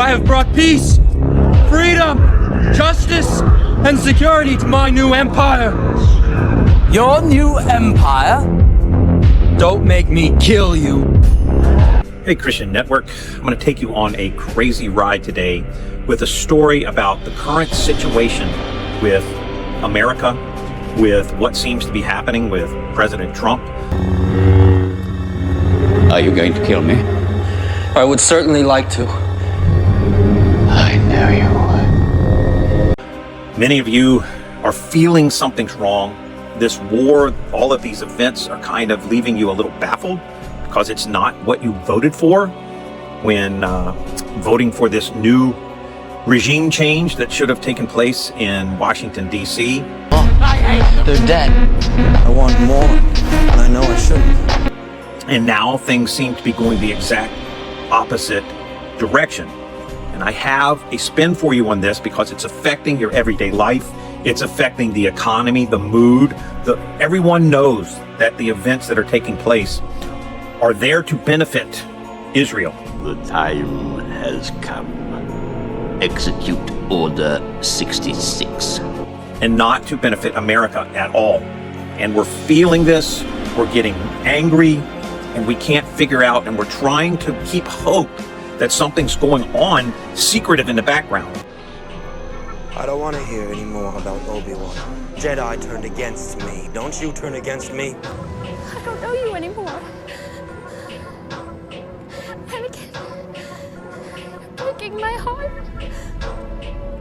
I have brought peace, freedom, justice, and security to my new empire. Your new empire? Don't make me kill you. Hey Christian Network, I'm going to take you on a crazy ride today with a story about the current situation with America, with what seems to be happening with President Trump. Are you going to kill me? I would certainly like to. I know you would. Many of you are feeling something's wrong. This war, all of these events are kind of leaving you a little baffled because it's not what you voted for when voting for this new regime change that should have taken place in Washington, D.C. They're dead. I want more, and I know I shouldn't. And now things seem to be going the exact opposite direction. And I have a spin for you on this because it's affecting your everyday life. It's affecting the economy, the mood. Everyone knows that the events that are taking place are there to benefit Israel. The time has come. Execute Order 66. And not to benefit America at all. And we're feeling this, we're getting angry, and we can't figure out, and we're trying to keep hope that something's going on secretive in the background. I don't want to hear any more about Obi-Wan. Jedi turned against me. Don't you turn against me? I don't know you anymore. Anakin, you're breaking my heart.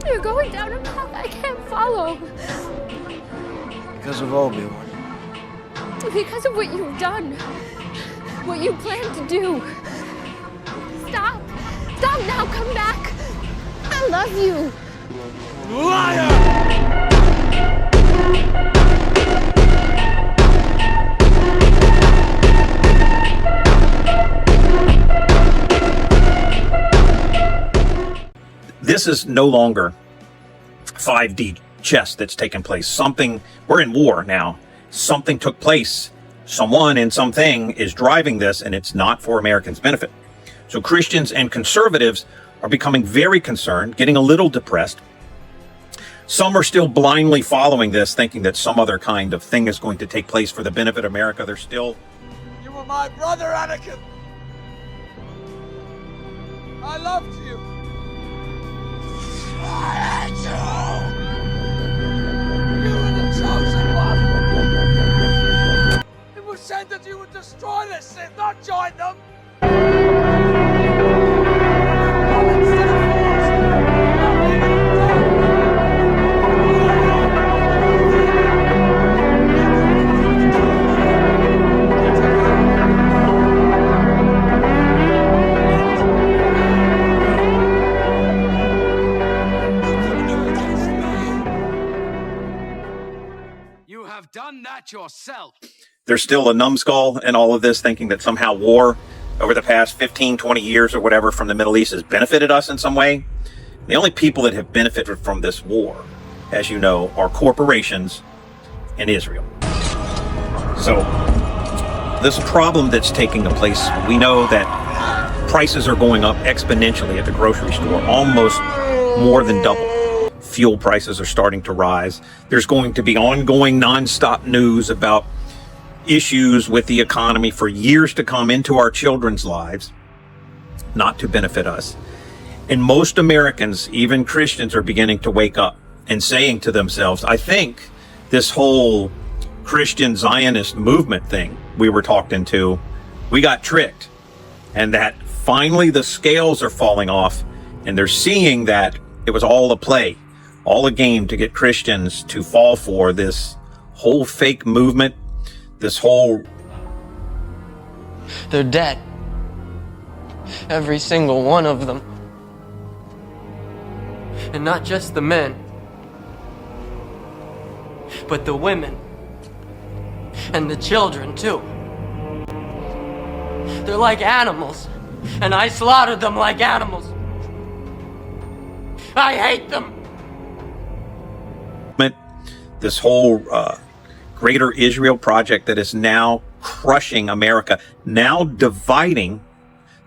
You're going down a path I can't follow. Because of Obi-Wan. Because of what you've done. What you plan to do. Stop. Stop now. Come back. I love you. Liar! This is no longer 5D chess that's taken place. We're in war now. Something took place. Someone and something is driving this, and it's not for Americans' benefit. So Christians and conservatives are becoming very concerned, getting a little depressed. Some are still blindly following this, thinking that some other kind of thing is going to take place for the benefit of America. They're still... You were my brother, Anakin. I loved you. You were the chosen one. It was said that you would destroy this Sith, not join them. Done that yourself. There's still a numbskull in all of this, thinking that somehow war over the past 15, 20 years or whatever from the Middle East has benefited us in some way. The only people that have benefited from this war, as you know, are corporations and Israel. So this problem that's taking place, we know that prices are going up exponentially at the grocery store, almost more than double. Fuel prices are starting to rise. There's going to be ongoing nonstop news about issues with the economy for years to come into our children's lives, not to benefit us. And most Americans, even Christians, are beginning to wake up and saying to themselves, I think this whole Christian Zionist movement thing we were talked into, we got tricked. And that finally the scales are falling off, and they're seeing that it was all a play. All a game to get Christians to fall for this whole fake movement, this whole... They're dead. Every single one of them. And not just the men, but the women. And the children, too. They're like animals, and I slaughtered them like animals. I hate them. This whole Greater Israel project that is now crushing America, now dividing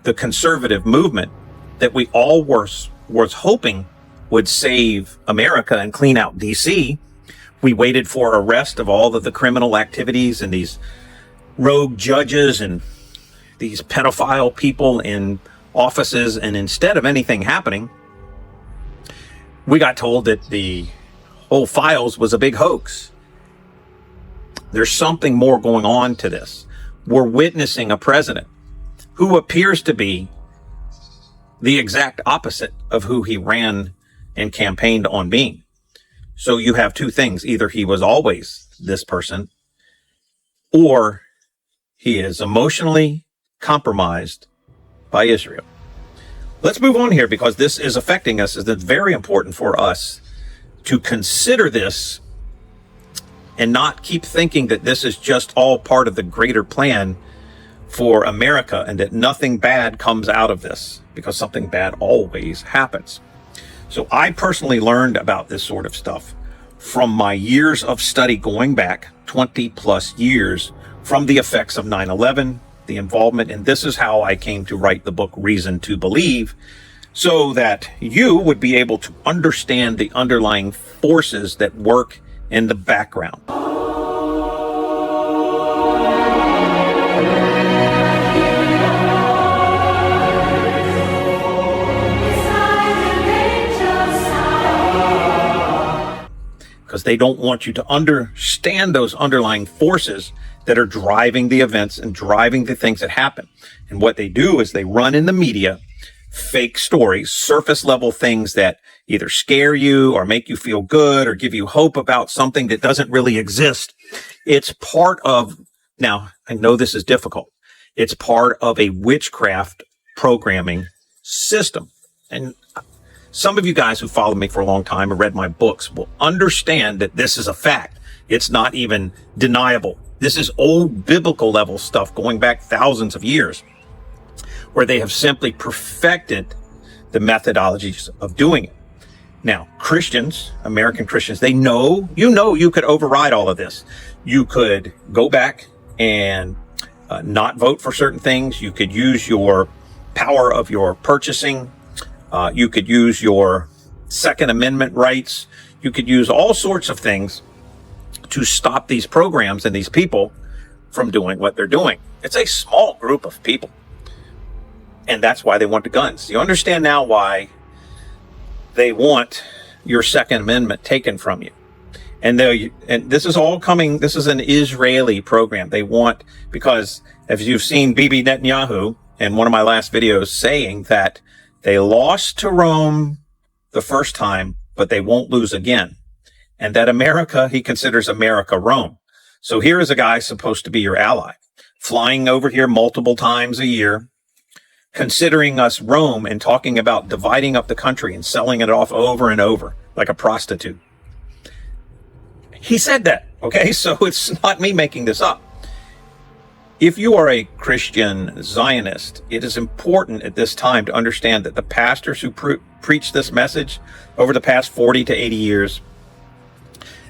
the conservative movement that we all was hoping would save America and clean out DC. We waited for arrest of all of the criminal activities and these rogue judges and these pedophile people in offices, and instead of anything happening, we got told that the whole files was a big hoax. There's something more going on to this. We're witnessing a president who appears to be the exact opposite of who he ran and campaigned on being. So you have two things. Either he was always this person, or he is emotionally compromised by Israel. Let's move on here, because this is affecting us. It's very important for us to consider this and not keep thinking that this is just all part of the greater plan for America and that nothing bad comes out of this, because something bad always happens. So I personally learned about this sort of stuff from my years of study going back 20 plus years from the effects of 9/11, the involvement, and this is how I came to write the book Reason to Believe, so that you would be able to understand the underlying forces that work in the background. Because they don't want you to understand those underlying forces that are driving the events and driving the things that happen. And what they do is they run in the media fake stories, surface level things that either scare you or make you feel good or give you hope about something that doesn't really exist. It's part of, now I know this is difficult, it's part of a witchcraft programming system. And some of you guys who followed me for a long time and read my books will understand that this is a fact. It's not even deniable. This is old biblical level stuff going back thousands of years, where they have simply perfected the methodologies of doing it. Now, Christians, American Christians, they know, you could override all of this. You could go back and not vote for certain things. You could use your power of your purchasing. You could use your Second Amendment rights. You could use all sorts of things to stop these programs and these people from doing what they're doing. It's a small group of people. And that's why they want the guns. You understand now why they want your Second Amendment taken from you. And this is all coming, this is an Israeli program. They want, because as you've seen Bibi Netanyahu in one of my last videos saying that they lost to Rome the first time, but they won't lose again. And that America, he considers America Rome. So here is a guy supposed to be your ally, flying over here multiple times a year, considering us Rome and talking about dividing up the country and selling it off over and over like a prostitute. He said that, okay? So it's not me making this up. If you are a Christian Zionist, it is important at this time to understand that the pastors who preach this message over the past 40 to 80 years,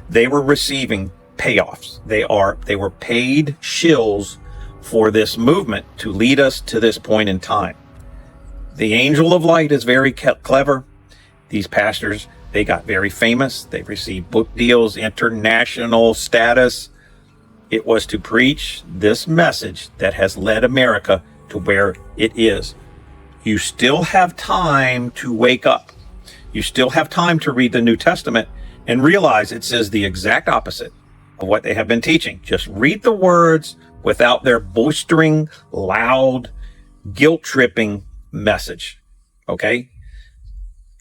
they were receiving payoffs. They were paid shills for this movement to lead us to this point in time. The angel of light is very clever. These pastors, they got very famous. They received book deals, international status. It was to preach this message that has led America to where it is. You still have time to wake up. You still have time to read the New Testament and realize it says the exact opposite of what they have been teaching. Just read the words without their boistering, loud, guilt-tripping message. Okay?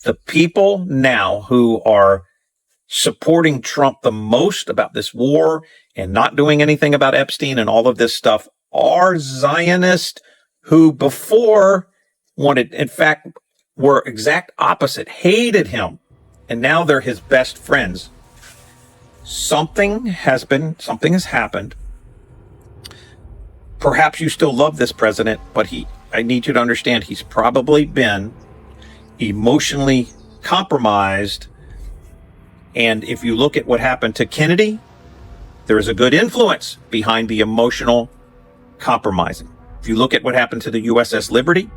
The people now who are supporting Trump the most about this war and not doing anything about Epstein and all of this stuff are Zionists who before wanted, in fact, were exact opposite, hated him, and now they're his best friends. Something has happened. Perhaps you still love this president, but I need you to understand he's probably been emotionally compromised. And if you look at what happened to Kennedy, there is a good influence behind the emotional compromising. If you look at what happened to the USS Liberty,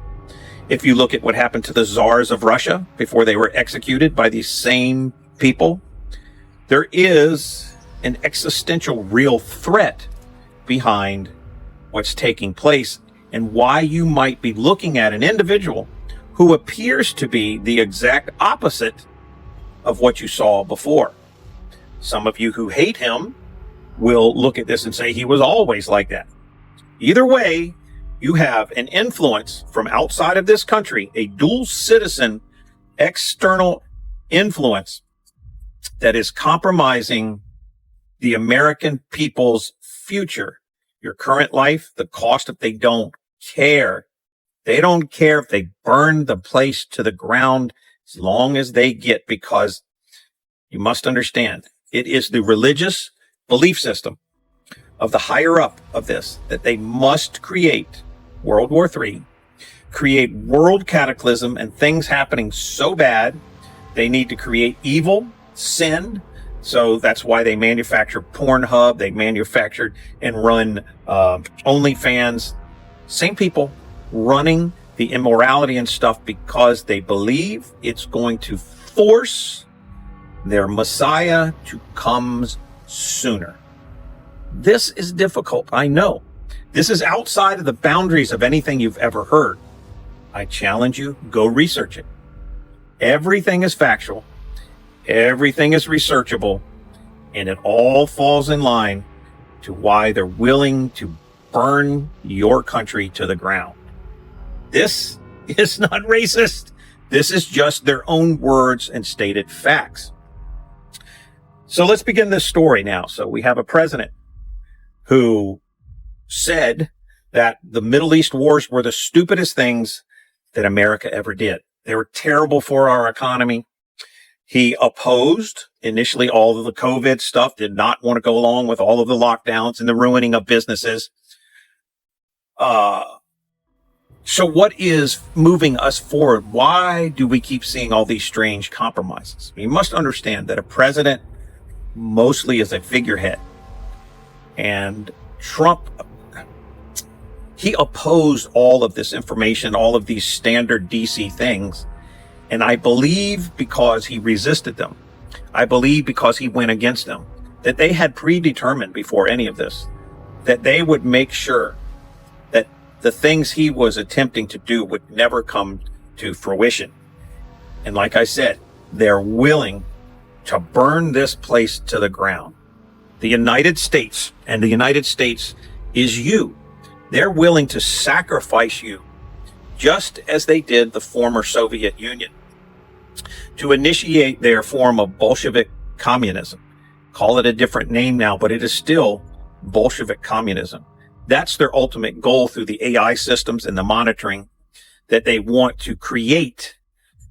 If you look at what happened to the czars of Russia before they were executed by these same people, there is an existential real threat behind what's taking place and why you might be looking at an individual who appears to be the exact opposite of what you saw before. Some of you who hate him will look at this and say he was always like that. Either way, you have an influence from outside of this country, a dual citizen external influence that is compromising the American people's future, your current life, the cost if they don't care. They don't care if they burn the place to the ground as long as they get, because you must understand, it is the religious belief system of the higher up of this that they must create World War III, create world cataclysm and things happening so bad, they need to create evil, sin. So that's why they manufacture Pornhub, they manufactured and run OnlyFans. Same people running the immorality and stuff because they believe it's going to force their Messiah to come sooner. This is difficult, I know. This is outside of the boundaries of anything you've ever heard. I challenge you, go research it. Everything is factual. Everything is researchable. And it all falls in line to why they're willing to burn your country to the ground. This is not racist. This is just their own words and stated facts. So let's begin this story now. So we have a president who said that the Middle East wars were the stupidest things that America ever did. They were terrible for our economy. He opposed initially all of the COVID stuff, did not want to go along with all of the lockdowns and the ruining of businesses. So what is moving us forward? Why do we keep seeing all these strange compromises? You must understand that a president mostly is a figurehead. And Trump, he opposed all of this information, all of these standard DC things. And I believe because he resisted them, I believe because he went against them, that they had predetermined before any of this, that they would make sure that the things he was attempting to do would never come to fruition. And like I said, they're willing to burn this place to the ground. The United States, and the United States is you. They're willing to sacrifice you, just as they did the former Soviet Union, to initiate their form of Bolshevik communism. Call it a different name now, but it is still Bolshevik communism. That's their ultimate goal through the AI systems and the monitoring that they want to create.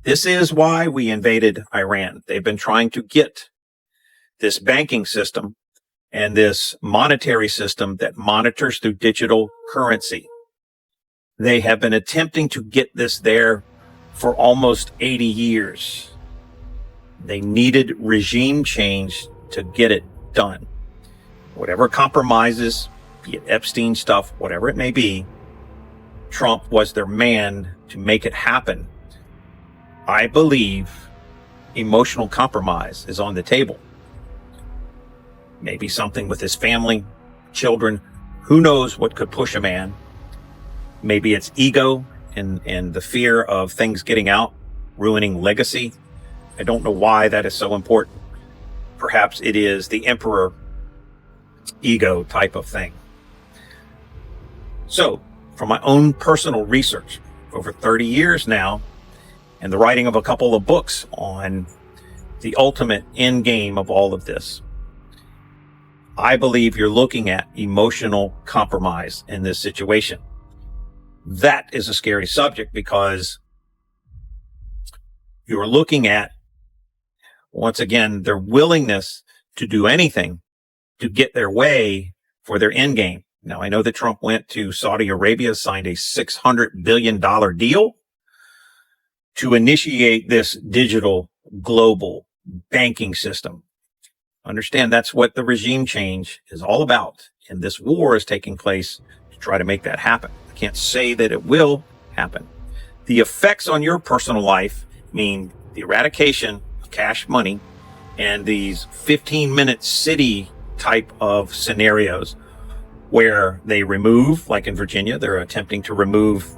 This is why we invaded Iran. They've been trying to get this banking system and this monetary system that monitors through digital currency. They have been attempting to get this there for almost 80 years. They needed regime change to get it done. Whatever compromises, be it Epstein stuff, whatever it may be, Trump was their man to make it happen. I believe emotional compromise is on the table. Maybe something with his family, children. Who knows what could push a man? Maybe it's ego and the fear of things getting out, ruining legacy. I don't know why that is so important. Perhaps it is the emperor ego type of thing. So, from my own personal research, over 30 years now, and the writing of a couple of books on the ultimate end game of all of this, I believe you're looking at emotional compromise in this situation. That is a scary subject because you're looking at, once again, their willingness to do anything to get their way for their end game. Now, I know that Trump went to Saudi Arabia, signed a $600 billion deal to initiate this digital global banking system. Understand that's what the regime change is all about. And this war is taking place to try to make that happen. I can't say that it will happen. The effects on your personal life mean the eradication of cash money and these 15-minute city type of scenarios where they remove, like in Virginia, they're attempting to remove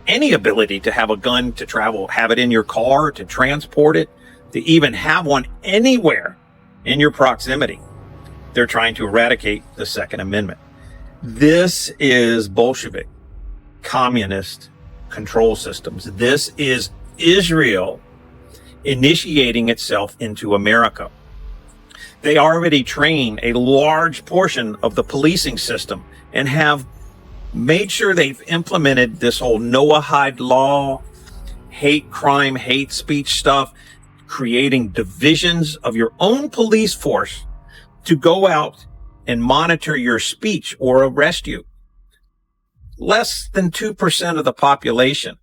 any ability to have a gun, to travel, have it in your car, to transport it, to even have one anywhere in your proximity. They're trying to eradicate the Second Amendment. This is Bolshevik, communist control systems. This is Israel initiating itself into America. They already train a large portion of the policing system and have made sure they've implemented this whole Noahide law, hate crime, hate speech stuff, creating divisions of your own police force to go out and monitor your speech or arrest you. Less than 2% of the population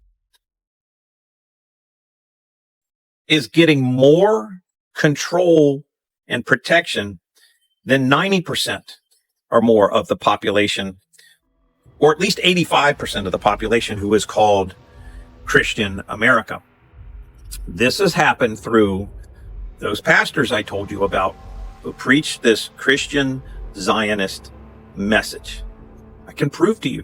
is getting more control and protection than 90% or more of the population, or at least 85% of the population who is called Christian America. This has happened through those pastors I told you about who preach this Christian Zionist message. I can prove to you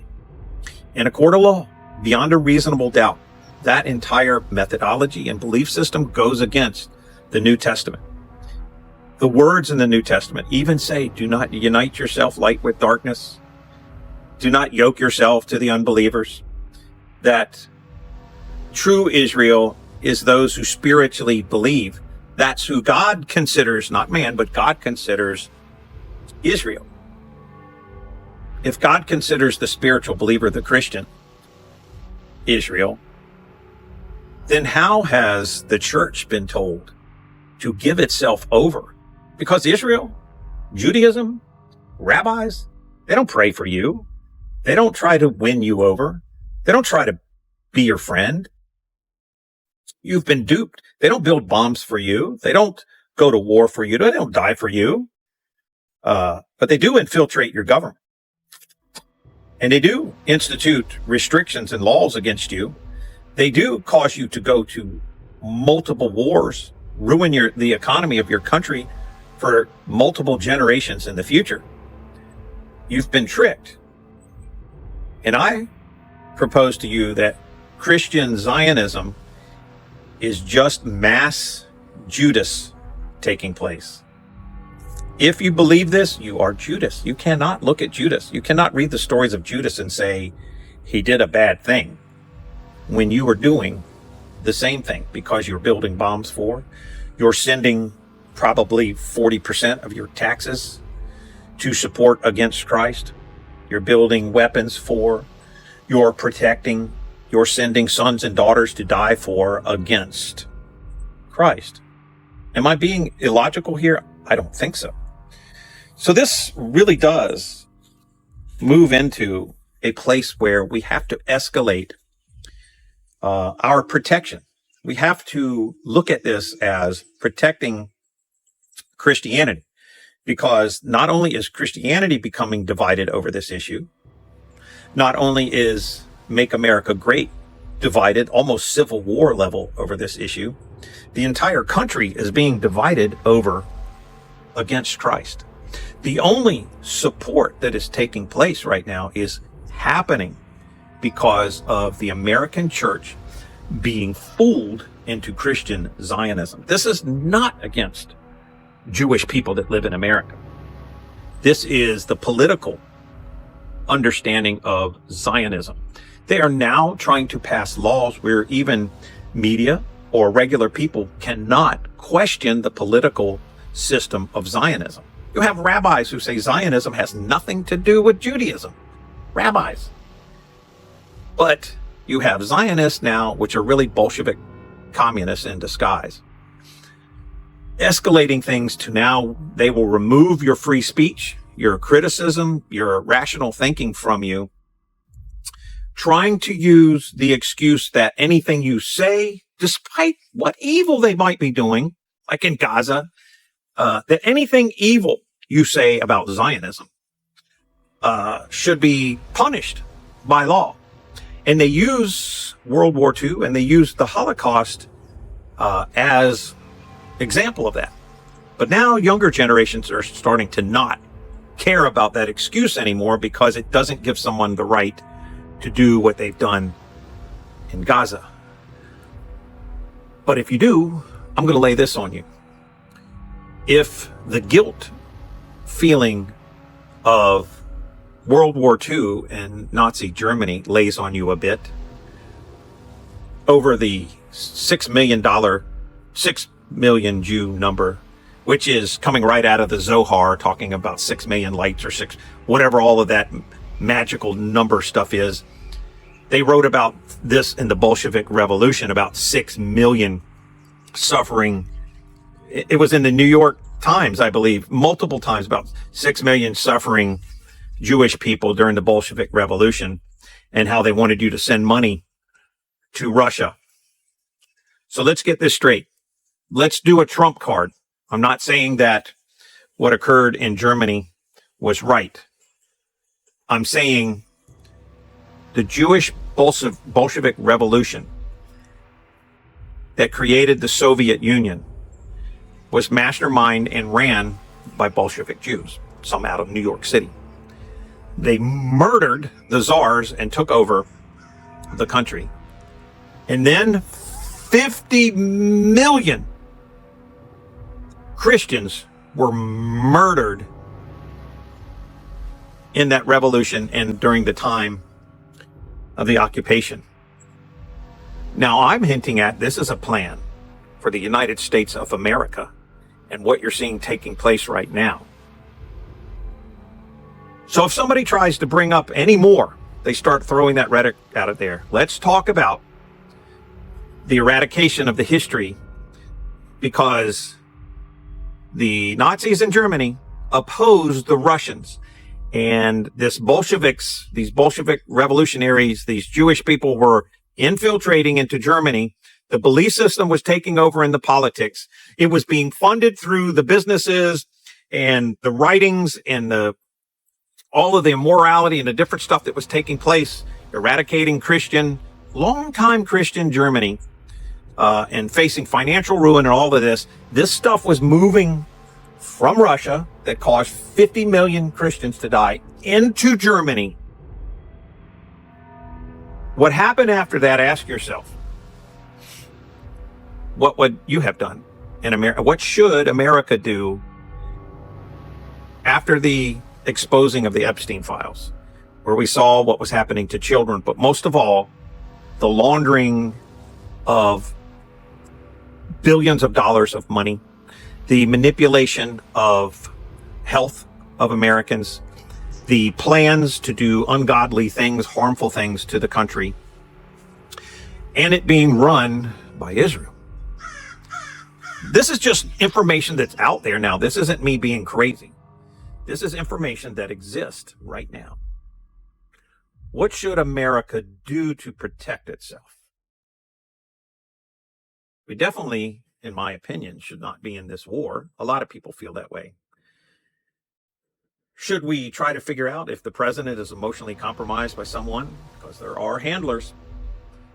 in a court of law, beyond a reasonable doubt, that entire methodology and belief system goes against the New Testament. The words in the New Testament even say, do not unite yourself light with darkness. Do not yoke yourself to the unbelievers. That true Israel is those who spiritually believe. That's who God considers, not man, but God considers Israel. If God considers the spiritual believer, the Christian, Israel, then how has the church been told to give itself over? Because Israel, Judaism, rabbis, they don't pray for you. They don't try to win you over. They don't try to be your friend. You've been duped. They don't build bombs for you. They don't go to war for you. They don't die for you. But they do infiltrate your government. And they do institute restrictions and laws against you. They do cause you to go to multiple wars, ruin the economy of your country for multiple generations in the future. You've been tricked. And I propose to you that Christian Zionism is just mass Judas taking place. If you believe this, you are Judas. You cannot look at Judas. You cannot read the stories of Judas and say he did a bad thing when you are doing the same thing because you're building bombs for, you're sending probably 40% of your taxes to support against Christ. You're building weapons for, you're protecting, you're sending sons and daughters to die for against Christ. Am I being illogical here? I don't think so. So this really does move into a place where we have to escalate our protection. We have to look at this as protecting Christianity, because not only is Christianity becoming divided over this issue, not only is Make America Great divided, almost Civil War level over this issue, the entire country is being divided over against Christ. The only support that is taking place right now is happening because of the American church being fooled into Christian Zionism. This is not against Jewish people that live in America. This is the political understanding of Zionism. They are now trying to pass laws where even media or regular people cannot question the political system of Zionism. You have rabbis who say Zionism has nothing to do with Judaism. Rabbis. But you have Zionists now, which are really Bolshevik communists in disguise, escalating things to now they will remove your free speech, your criticism, your rational thinking from you, trying to use the excuse that anything you say, despite what evil they might be doing, like in Gaza, that anything evil you say about Zionism should be punished by law. And they use World War II and they use the Holocaust as example of that. But now younger generations are starting to not care about that excuse anymore because it doesn't give someone the right to do what they've done in Gaza. But if you do, I'm going to lay this on you. If the guilt feeling of World War II and Nazi Germany lays on you a bit over the $6 million Jew number, which is coming right out of the Zohar, talking about 6 million lights or six, whatever all of that magical number stuff is. They wrote about this in the Bolshevik Revolution, about 6 million suffering. It was in the New York Times, I believe, multiple times, about 6 million suffering Jewish people during the Bolshevik Revolution, and how they wanted you to send money to Russia. So let's get this straight. Let's do a trump card. I'm not saying that what occurred in Germany was right. I'm saying the Jewish Bolshevik Revolution that created the Soviet Union was masterminded and ran by Bolshevik Jews, some out of New York City. They murdered the czars and took over the country. And then 50 million Christians were murdered in that revolution and during the time of the occupation. Now, I'm hinting at this is a plan for the United States of America and what you're seeing taking place right now. So if somebody tries to bring up any more, they start throwing that rhetoric out of there. Let's talk about the eradication of the history, because the Nazis in Germany opposed the Russians, and these Bolshevik revolutionaries, these Jewish people were infiltrating into Germany. The belief system was taking over in the politics. It was being funded through the businesses and the writings and all of the immorality and the different stuff that was taking place, eradicating longtime Christian Germany, and facing financial ruin and all of this. This stuff was moving from Russia that caused 50 million Christians to die into Germany. What happened after that? Ask yourself, what would you have done in America? What should America do after the exposing of the Epstein files, where we saw what was happening to children, but most of all, the laundering of billions of dollars of money, the manipulation of health of Americans, the plans to do ungodly things, harmful things to the country, and it being run by Israel. This is just information that's out there now. This isn't me being crazy. This is information that exists right now. What should America do to protect itself? We definitely, in my opinion, should not be in this war. A lot of people feel that way. Should we try to figure out if the president is emotionally compromised by someone? Because there are handlers.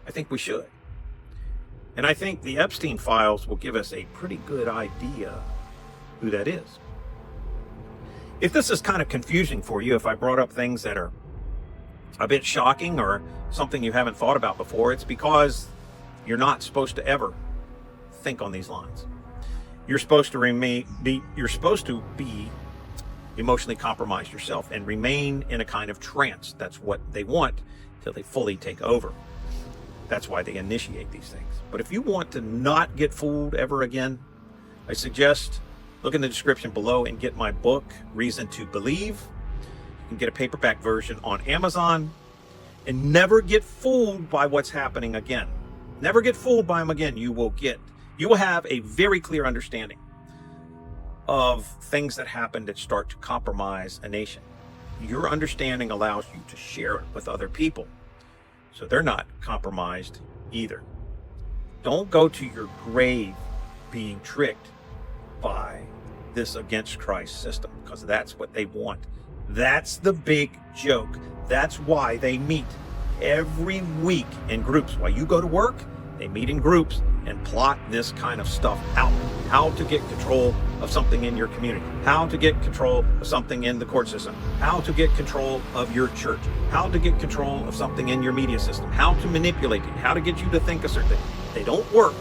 I think we should. And I think the Epstein files will give us a pretty good idea who that is. If this is kind of confusing for you, if I brought up things that are a bit shocking or something you haven't thought about before, it's because you're not supposed to ever think on these lines. You're supposed to be emotionally compromised yourself and remain in a kind of trance. That's what they want till they fully take over. That's why they initiate these things. But if you want to not get fooled ever again, I suggest look in the description below and get my book, Reason to Believe. You can get a paperback version on Amazon, and never get fooled by what's happening again. Never get fooled by them again. You will have a very clear understanding of things that happen that start to compromise a nation. Your understanding allows you to share it with other people, so they're not compromised either. Don't go to your grave being tricked by this against Christ system, because that's what they want. That's the big joke. That's why they meet every week in groups. While you go to work, they meet in groups and plot this kind of stuff out. How to get control of something in your community, how to get control of something in the court system, how to get control of your church, how to get control of something in your media system, how to manipulate it, how to get you to think a certain thing. They don't work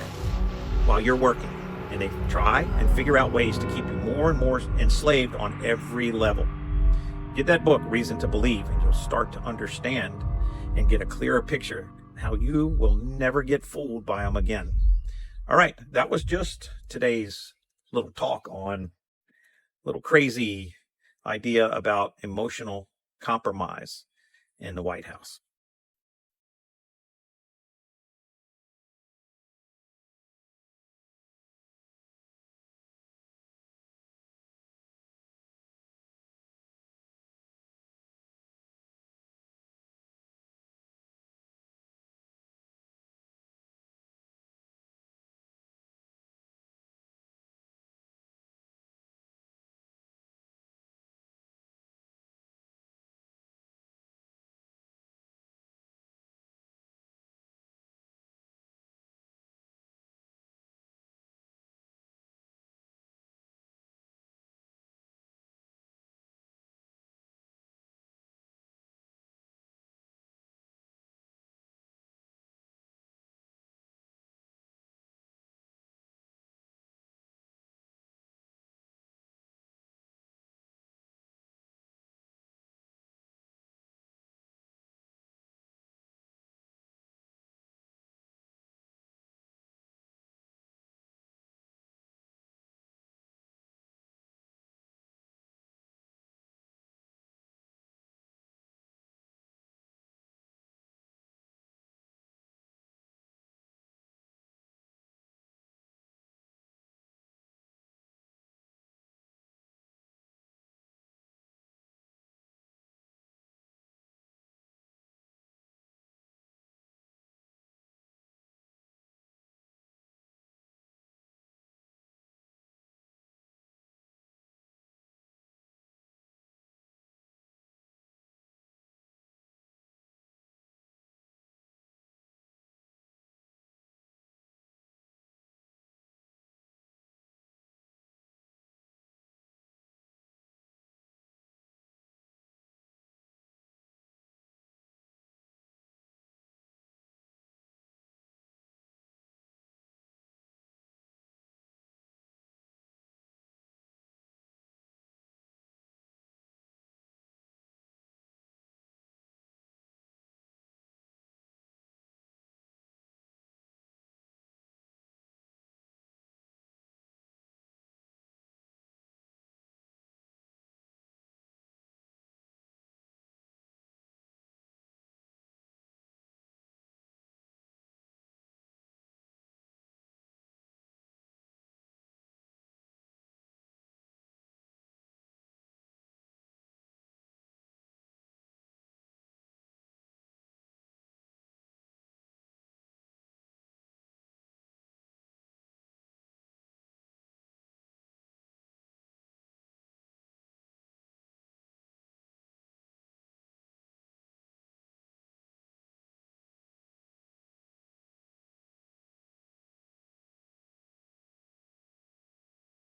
while you're working, and they try and figure out ways to keep you more and more enslaved on every level. Get that book, Reason to Believe, and you'll start to understand and get a clearer picture how you will never get fooled by them again. All right, that was just today's little talk on little crazy idea about emotional compromise in the White House.